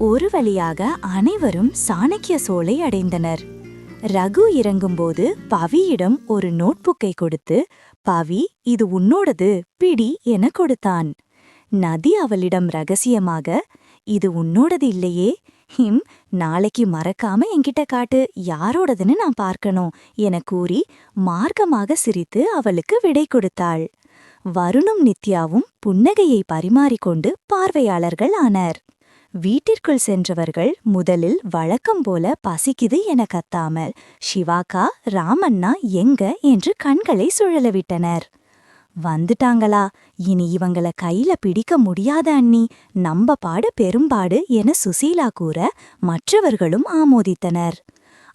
ஒரு வழியாக அனைவரும் சாணக்கிய சோலை அடைந்தனர். ரகு இறங்கும்போது பவியிடம் ஒரு நோட்புக்கை கொடுத்து, பவி, இது உன்னோடது, பிடி என கொடுத்தான். நதி அவளிடம் ரகசியமாக, இது உன்னோடது இல்லையே, நாளைக்கு மறக்காம என்கிட்ட காட்டு, யாரோடதுன்னு நான் பார்க்கணும் என கூறி மார்க்கமாக சிரித்து அவளுக்கு விடை கொடுத்தாள். வருணும் நித்யாவும் புன்னகையை பரிமாறிக்கொண்டு பார்வையாளர்கள் ஆனர். வீட்டிற்குள் சென்றவர்கள் முதலில் வழக்கம் போல பசிக்குது என கத்தாமல், சிவாக்கா, ராமண்ணா எங்க என்று கண்களை சுழலவிட்டனர். வந்துட்டாங்களா, இனி இவங்கள கையில பிடிக்க முடியாத அண்ணி, நம்ப பாடு பெரும்பாடு என சுசீலா கூற மற்றவர்களும் ஆமோதித்தனர்.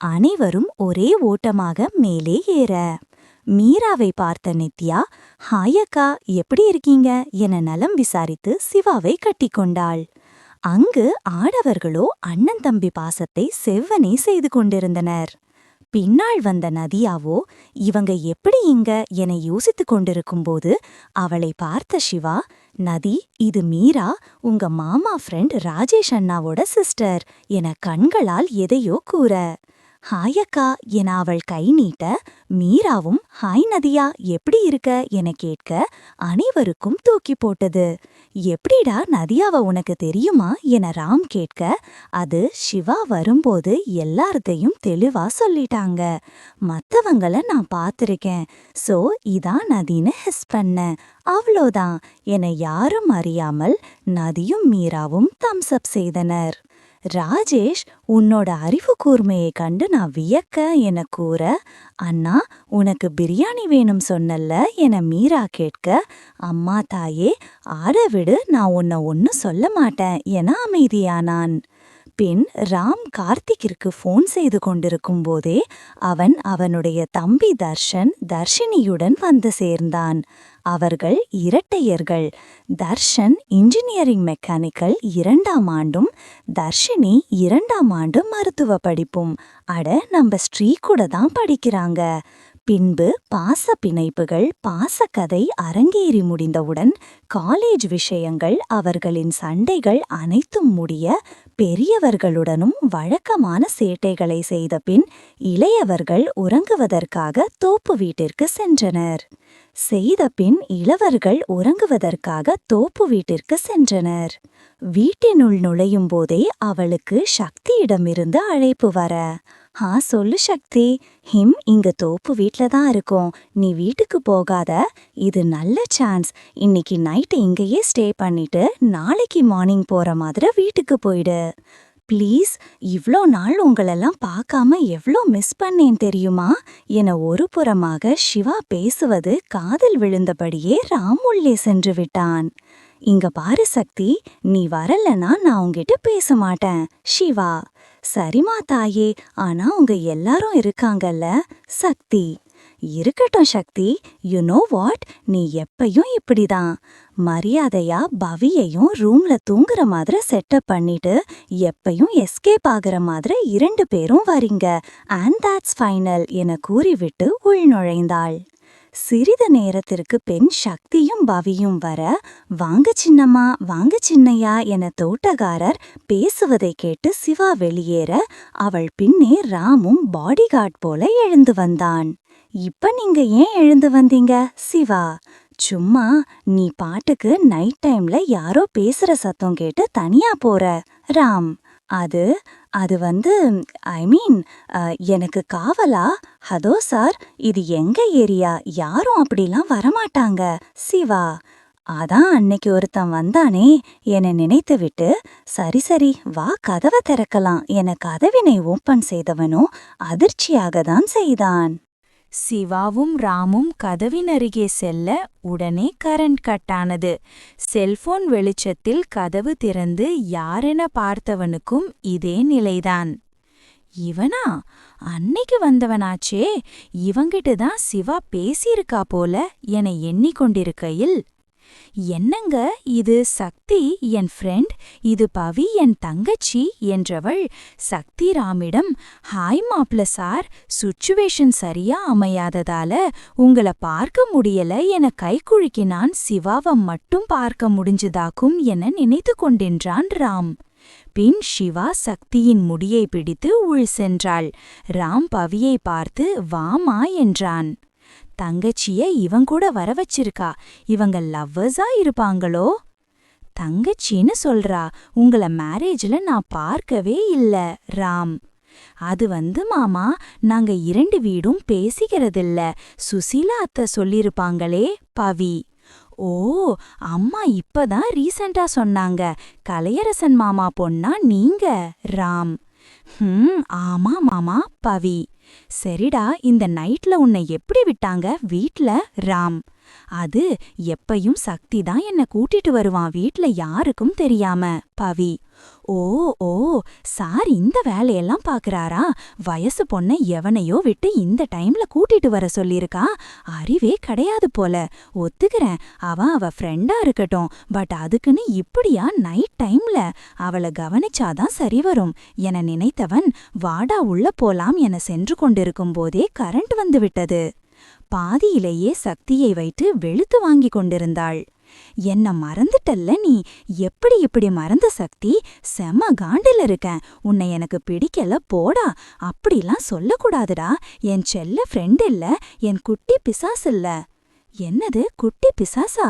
அனைவரும் ஒரே ஓட்டமாக மேலே ஏற, மீராவை பார்த்த நித்யா, ஹாயக்கா, எப்படி இருக்கீங்க என நலம் விசாரித்து சிவாவை கட்டிக்கொண்டாள். அங்கு ஆடவர்களோ அண்ணன் தம்பி பாசத்தை செவ்வனே செய்து கொண்டிருந்தனர். பின்னாள் வந்த நதியாவோ இவங்க எப்படி இங்க என யோசித்துக் கொண்டிருக்கும்போது அவளை பார்த்த சிவா, நதி, இது மீரா, உங்க மாமா ஃப்ரெண்ட் ராஜேஷ் அண்ணாவோட சிஸ்டர் என கண்களால் எதையோ கூற, ஹாயக்கா என அவள் கை நீட்ட, மீராவும் ஹாய் நதியா, எப்படி இருக்க என கேட்க அனைவருக்கும் தூக்கி போட்டது. எப்படிடா நதியாவ உனக்கு தெரியுமா என ராம் கேட்க, அது சிவா வரும்போது எல்லார்த்தையும் தெளிவா சொல்லிட்டாங்க, மத்தவங்கள நான் பார்த்திருக்கேன், சோ இதான் நதின்னு ஹெஸ் பண்ண, அவ்வளோதான் என யாரும் அறியாமல் நதியும் மீராவும் தம்ஸ்அப் செய்தனர். ராஜேஷ், உன்னோட அறிவு கூர்மையை கண்டு நான் வியக்க என கூற, அண்ணா, உனக்கு பிரியாணி வேணும் சொன்னல்ல என மீரா கேட்க, அம்மா தாயே, ஆட விடு, நான் உன்னை ஒன்னும் சொல்ல மாட்டேன் என அமைதியானான். பின் ராம் கார்த்திக்கிற்கு போன் செய்து கொண்டிருக்கும் போதே அவன் அவனுடைய தம்பி தர்ஷினியுடன் வந்து சேர்ந்தான். அவர்கள் இரட்டையர்கள். தர்ஷன் இன்ஜினியரிங் மெக்கானிக்கல் 2ஆம் ஆண்டும், தர்ஷினி 2ஆம் ஆண்டு மருத்துவ படிப்பும். அட, நம்ம ஸ்ரீ கூட தான் படிக்கிறாங்க. பின்பு பாச பிணைப்புகள், பாசக்கதை அரங்கேறி முடிந்தவுடன் காலேஜ் விஷயங்கள், அவர்களின் சண்டைகள் அனைத்தும் முடிய பெரியவர்களுடனும் வழக்கமான சேட்டைகளை செய்த பின் இளையவர்கள் உறங்குவதற்காக தோப்பு வீட்டிற்கு சென்றனர். வீட்டினுள் நுழையும் போதே அவளுக்கு சக்தியிடமிருந்து அழைப்பு வர, சொல்லு சக்தி, இங்க தோப்பு வீட்ல தான் இருக்கோம், நீ வீட்டுக்கு போகாத, இது நல்ல சான்ஸ், இன்னைக்கு நைட்டு இங்கேயே ஸ்டே பண்ணிட்டு நாளைக்கு மார்னிங் போற மாதிரி வீட்டுக்கு போயிடு. ப்ளீஸ், இவ்ளோ நாள் உங்களெல்லாம் பார்க்காம எவ்ளோ மிஸ் பண்ணேன் தெரியுமா என ஒரு புறமாக சிவா பேசுவது காதில் விழுந்தபடியே ராம் உள்ளே சென்று விட்டான். இங்க பாரு சக்தி, நீ வரலனா நான் உன்கிட்ட பேச மாட்டேன். சிவா, சரிமா தாயே, ஆனா உங்க எல்லாரும் இருக்காங்கல்ல. சக்தி, இருக்கட்டும் சக்தி, யூ நோ வாட், நீ எப்பயும் இப்படிதான். மரியாதையா பவியையும் ரூம்ல தூங்குற மாதிரி செட்டப் பண்ணிட்டு எப்பயும் எஸ்கேப் ஆகுற மாதிரி 2 பேரும் வரீங்க, அண்ட் தட்ஸ் ஃபைனல் என கூறிவிட்டு உள்நுழைந்தாள். சிறிது நேரத்திற்கு பின் சக்தியும் பவியும் வர, வாங்க சின்னம்மா, வாங்க சின்னையா என தோட்டக்காரர் பேசுவதை கேட்டு சிவா வெளியேற அவள் பின்னே ராமும் பாடிகார்ட் போல எழுந்து வந்தான். இப்ப நீங்க ஏன் எழுந்து வந்தீங்க? சிவா, சும்மா, நீ பாட்டுக்கு நைட் டைம்ல யாரோ பேசுற சத்தம் கேட்டு தனியா போற. ராம், அது வந்து ஐ மீன், எனக்கு காவலா? ஹதோ சார், இது எங்க ஏரியா, யாரும் அப்படிலாம் வரமாட்டாங்க. சிவா, அதான் அன்னைக்கு ஒருத்தன் வந்தானே என நினைத்துவிட்டு, சரி சரி வா, கதவை திறக்கலாம் என கதவினை ஓப்பன் செய்தவனோ அதிர்ச்சியாக தான் செய்தான். சிவாவும் ராமும் கதவினருகே செல்ல உடனே கரண்ட் கட்டானது. செல்போன் வெளிச்சத்தில் கதவு திறந்து யாரென பார்த்தவனுக்கும் இதே நிலைதான். இவனா அன்னைக்கு வந்தவனாச்சே, இவங்கிட்ட தான் சிவா பேசியிருக்கா போல என எண்ணிக்கொண்டிருக்கையில், என்னங்க இது சக்தி, என் ஃப்ரெண்ட், இது பவி, என் தங்கச்சி என்றவள் சக்தி ராமிடம், ஹாய் மாப்ள சார், சுச்சுவேஷன் சரியா அமையாததால உங்கள பார்க்க முடியல என கைக்குழுக்கினான். சிவாவை மட்டும் பார்க்க முடிஞ்சுதாக்கும் என நினைத்து கொண்டின்றான் ராம். பின் சிவா சக்தியின் முடியை பிடித்து உள் சென்றாள். ராம் பவியை பார்த்து வாமா என்றான். தங்கச்சிய இவன் கூட வர வச்சிருக்கா, இவங்க லவ்வர்ஸா இருப்பாங்களோ? தங்கச்சின்னு சொல்றா, உங்கள மேரேஜ்ல நான் பார்க்கவே இல்ல. ராம்: அது மாமா, நாங்க 2 வீடும் பேசிக்கிறதில்ல, சுசீலா அத்தை சொல்லிருப்பாங்களே. பவி: ஓ, அம்மா இப்பதான் ரீசெண்டா சொன்னாங்க, கலையரசன் மாமா பொண்ணா நீங்க? ராம்: ஆமா மாமா. பவி: சரிடா, இந்த நைட்ல உன்னை எப்படி விட்டாங்க வீட்ல? ராம்: அது எப்பயும் சக்தி தான் என்ன கூட்டிட்டு வருவான், வீட்ல யாருக்கும் தெரியாம. பவி: ஓ ஓ, சார் இந்த வேலையெல்லாம் பாக்குறாரா? வயசு பொண்ண எவனையோ விட்டு இந்த டைம்ல கூட்டிட்டு வர சொல்லிருக்கா, அறிவே கிடையாது போல. ஒத்துக்கிறேன், அவ ஃப்ரெண்டா இருக்கட்டும், பட் அதுக்குன்னு இப்படியா நைட் டைம்ல? அவளை கவனிச்சாதான் சரி வரும் என நினைத்தவன் வாடா உள்ள போலாம் என சென்று கொண்டிருக்கும் போதே கரண்ட் வந்து விட்டது. பாதியிலேயே சக்தியை வைத்து வெளுத்து வாங்கி கொண்டிருந்தாள். என்ன மறந்துட்டல்ல நீ? எப்படி இப்படி மறந்த சக்தி? செம காண்டில் இருக்கேன், உன்னை எனக்கு பிடிக்கல போடா. அப்படிலாம் சொல்லக்கூடாதுடா, என் செல்ல ஃப்ரெண்ட் இல்ல, என் குட்டி பிசாஸ் இல்ல. என்னது குட்டி பிசாசா?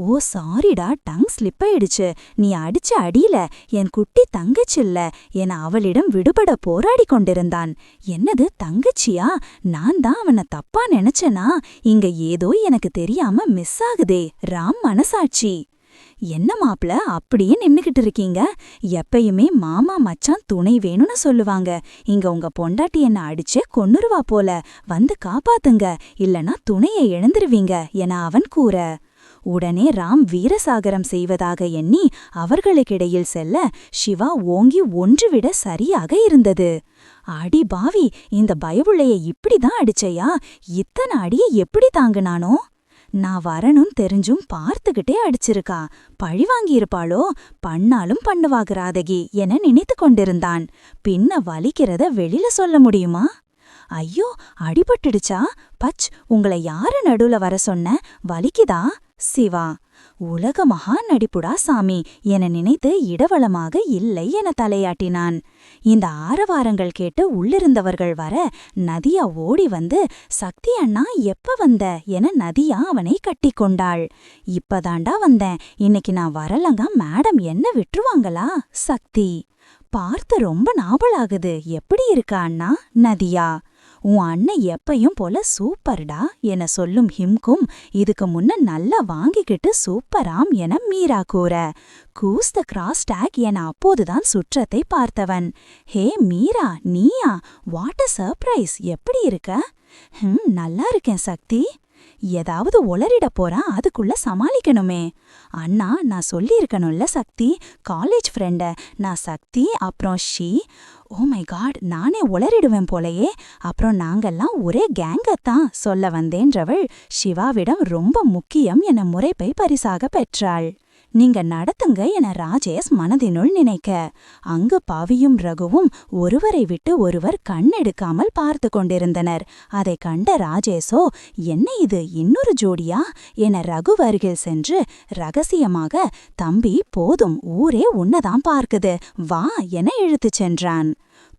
ஓ சாரிடா, டங் ஸ்லிப் ஆயிடுச்சு. நீ அடிச்ச அடியில என் குட்டி தங்கச்சில்ல என அவளிடம் விடுபட போராடி கொண்டிருந்தான். என்னது தங்கச்சியா? நான் தான் அவனை தப்பா நினைச்சனா? இங்க ஏதோ எனக்கு தெரியாம மிஸ் ஆகுதே. ராம் மனசாட்சி: என்ன மாப்ள அப்படியே நின்னுகிட்டு இருக்கீங்க? எப்பயுமே மாமா மச்சான் துணை வேணும்னு சொல்லுவாங்க, இங்க உங்க பொண்டாட்டி என்ன அடிச்சே கொன்னுருவா போல, வந்து காப்பாத்துங்க, இல்லனா துணையை இழந்துருவீங்க என அவன் கூற, உடனே ராம் வீரசாகரம் செய்வதாக எண்ணி அவர்களுக்கிடையில் செல்ல சிவா ஓங்கி ஒன்றுவிட சரியாக இருந்தது. அடி பாவி, இந்த பயவுள்ளைய இப்படிதான் அடிச்சையா? இத்தனை அடியை எப்படி தாங்குனானோ? நான் வரணும்னு தெரிஞ்சும் பார்த்துக்கிட்டே அடிச்சிருக்கா, பழி வாங்கியிருப்பாளோ? பண்ணாலும் பண்ணுவாக ராதகி என நினைத்து கொண்டிருந்தான். பின்ன வலிக்கிறத வெளியில சொல்ல முடியுமா? ஐயோ, அடிபட்டுடுச்சா? பச், உங்களை யாரு நடுவுல வர சொன்ன? வலிக்குதா? சிவா: உலக மகா நடிப்புடா சாமி என நினைத்து இடவளமாக இல்லை என தலையாட்டினான். இந்த ஆரவாரங்கள் கேட்டு உள்ளிருந்தவர்கள் வர நதியா ஓடி வந்து, சக்தி அண்ணா எப்ப வந்த என நதியா அவனை கட்டிக்கொண்டாள். இப்பதாண்டா வந்தேன், இன்னைக்கு நான் வரலங்க, மேடம் என்ன விட்டுருவாங்களா? சக்தி: பார்த்து ரொம்ப நாவலாகுது, எப்படி இருக்கா அண்ணா? நதியா: உன் அண்ணன் எப்பையும் போல சூப்பர்டா என சொல்லும் ஹிம்கும் இதுக்கு முன்ன நல்லா வாங்கிக்கிட்டு சூப்பராம் என மீரா கூற, கூஸ் த கிராஸ் டாக் என அப்போதுதான் சுற்றத்தை பார்த்தவன். ஹே மீரா, நீயா? வாட் அ சர்ப்ரைஸ், எப்படி இருக்க? நல்லா இருக்கேன் சக்தி. ஏதாவது உளறிட போறான், அதுக்குள்ள சமாளிக்கணுமே. அண்ணா, நான் சொல்லியிருக்கணும்ல சக்தி, காலேஜ் ஃப்ரெண்ட நான் சக்தி, அப்புறம் ஷீ. ஓ மை காட், நானே உளறிடுவேன் போலையே. அப்புறம் நாங்கெல்லாம் ஒரே கேங்கத்தான் சொல்ல வந்தேன்றவள் சிவாவிடம் ரொம்ப முக்கியம் என முறைப்பை பரிசாக பெற்றாள். நீங்க நடத்துங்க என ராஜேஷ் மனதினுள் நினைக்க, அங்கு பவியும் ரகுவும் ஒருவரை விட்டு ஒருவர் கண்ணெடுக்காமல் பார்த்து கொண்டிருந்தனர். அதை கண்ட ராஜேஷோ, என்ன இது இன்னொரு ஜோடியா என ரகு அருகில் சென்று ரகசியமாக, தம்பி போதும், ஊரே உன்னதான் பார்க்குது, வா என இழுத்துச் சென்றான்.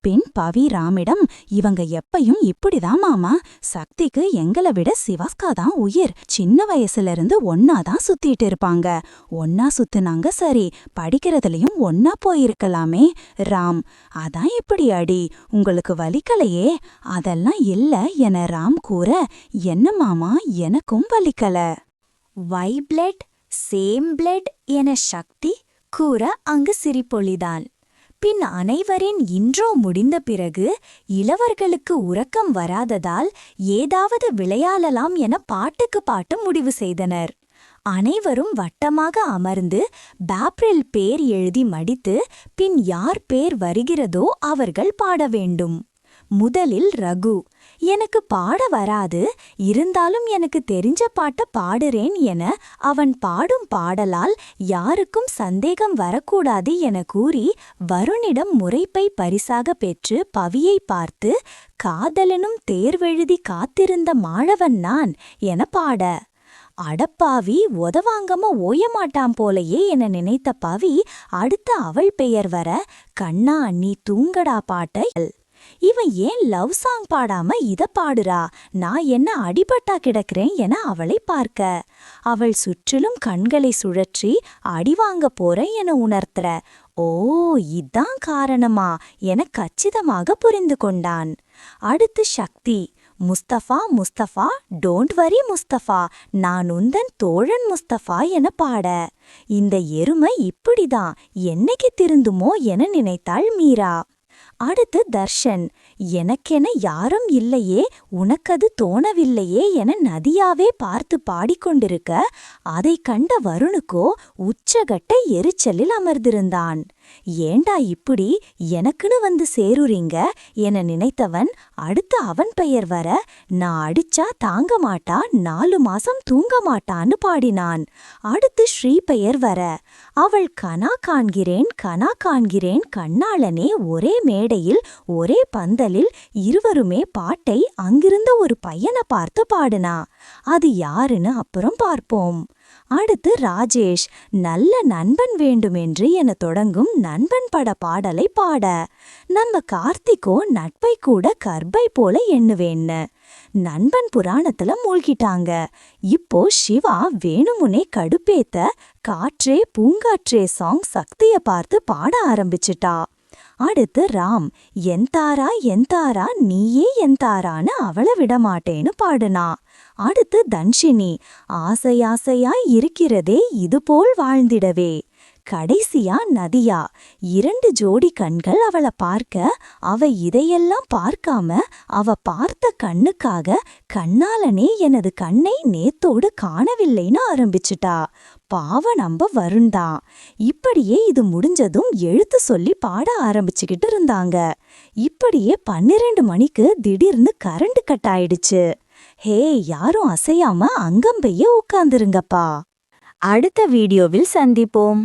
பின் பவி ராமிடம், இவங்க எப்பயும் இப்படிதான் மாமா, சக்திக்கு எங்களை விட சிவாஸ்காதான் உயிர், சின்ன வயசுல இருந்து ஒன்னாதான் சுத்திட்டு இருப்பாங்க, ஒன்னா சுத்துனாங்க சரி, படிக்கிறதுலயும் ஒன்னா போயிருக்கலாமே. ராம்: அதான் இப்படி அடி, உங்களுக்கு வலிக்கலையே? அதெல்லாம் இல்ல என ராம் கூற, என்ன மாமா, எனக்கும் வலிக்கல. வை பிளட் சேம் பிளட் என சக்தி கூற அங்கு சிரிப்பொழிதான். பின் அனைவரின் இன்றோ முடிந்த பிறகு இளவர்களுக்கு உறக்கம் வராததால் ஏதாவது விளையாடலாம் என பாட்டுக்கு பாட்டு முடிவு செய்தனர். அனைவரும் வட்டமாக அமர்ந்து பேப்ரில் பேர் எழுதி மடித்து, பின் யார் பேர் வருகிறதோ அவர்கள் பாட வேண்டும். முதலில் ரகு: எனக்கு பாட வராது, இருந்தாலும் எனக்கு தெரிஞ்ச பாட்ட பாடுறேன் என அவன் பாடும் பாடலால் யாருக்கும் சந்தேகம் வரக்கூடாது என கூறி வருணிடம் முறைப்பை பரிசாக பெற்று பவியை பார்த்து, காதலனும் தேர்வெழுதி காத்திருந்த மாழவன் நான் என பாட, அடப்பாவி உதவாங்கம ஓயமாட்டான் போலையே என நினைத்த பவி அடுத்த அவள் பெயர் வர கண்ணா நீ தூங்கடா பாட்ட இவன் ஏன் லவ் சாங் பாடாம இத பாடுறா, நான் என்ன அடிபட்டா கிடக்கிறேன் என அவளை பார்க்க அவள் சுற்றிலும் கண்களை சுழற்றி அடிவாங்க போறேன் என உணர்த்துற. ஓ இதான் காரணமா என கச்சிதமாக புரிந்து கொண்டான். அடுத்து சக்தி. முஸ்தபா முஸ்தபா டோன்ட் வரி முஸ்தபா, நான் உந்தன் தோழன் முஸ்தபா என பாட. இந்த எருமை இப்படிதான் என்னைக்கு திருந்துமோ என நினைத்தாள் மீரா. அடுத்து தர்ஷன். எனக்கென யாரும் இல்லையே, உனக்கது தோணவில்லையே என நதியாவே பார்த்து பாடிக்கொண்டிருக்க அதை கண்ட வருணுக்கோ உச்சகட்ட எரிச்சலில் அமர்ந்திருந்தான். ஏண்டா இப்படி எனக்குன்னு வந்து சேருறீங்க என நினைத்தவன் அடுத்து அவன் பெயர் வர நான் அடிச்சா தாங்க மாட்டா 4 மாசம் தூங்க மாட்டான்னு பாடினான். அடுத்து ஸ்ரீ பெயர் வர அவள் கனா காண்கிறேன் கண்ணாளனே ஒரே மேடையில் ஒரே பந்தலில் இருவருமே பாட்டை அங்கிருந்த ஒரு பையனை பார்த்து பாடுனா. அது யாருன்னு அப்புறம் பார்ப்போம். அடுத்து ராஜேஷ். நல்ல நண்பன் வேண்டுமென்று என தொடங்கும் நண்பன் பட பாடலை பாட. நம்ம கார்த்திகோ நட்பை கூட கர்ப்பை போல எண்ணுவேன்னு நண்பன் புராணத்துல மூழ்கிட்டாங்க. இப்போ சிவா வேணுமுனே கடுப்பேத்த காற்றே பூங்காற்றே சாங் சக்திய பார்த்து பாட ஆரம்பிச்சிட்டா. அடுத்து ராம். எந்தாரா நீயே எந்தாரான்னு அவளை விடமாட்டேன்னு பாடுனா. அடுத்து தன்ஷினி. ஆசையாசையாய் இருக்கிறதே இதுபோல் வாழ்ந்திடவே. கடைசியா நதியா. 2 ஜோடி கண்கள் அவளை பார்க்க அவ இதையெல்லாம் பார்க்காம அவ பார்த்த கண்ணுக்காக கண்ணாலனே எனது கண்ணை நேத்தோடு காணவில்லைன்னு ஆரம்பிச்சுட்டா. பாவ நம்ப வருண்தான். இப்படியே இது முடிஞ்சதும் எழுத்து சொல்லி பாட ஆரம்பிச்சுக்கிட்டு இருந்தாங்க. இப்படியே 12 மணிக்கு திடீர்னு கரண்ட் கட் ஆயிடுச்சு. ஹே யாரும் அசையாம அங்கம்பைய உட்கார்ந்துருங்கப்பா. அடுத்த வீடியோவில் சந்திப்போம்.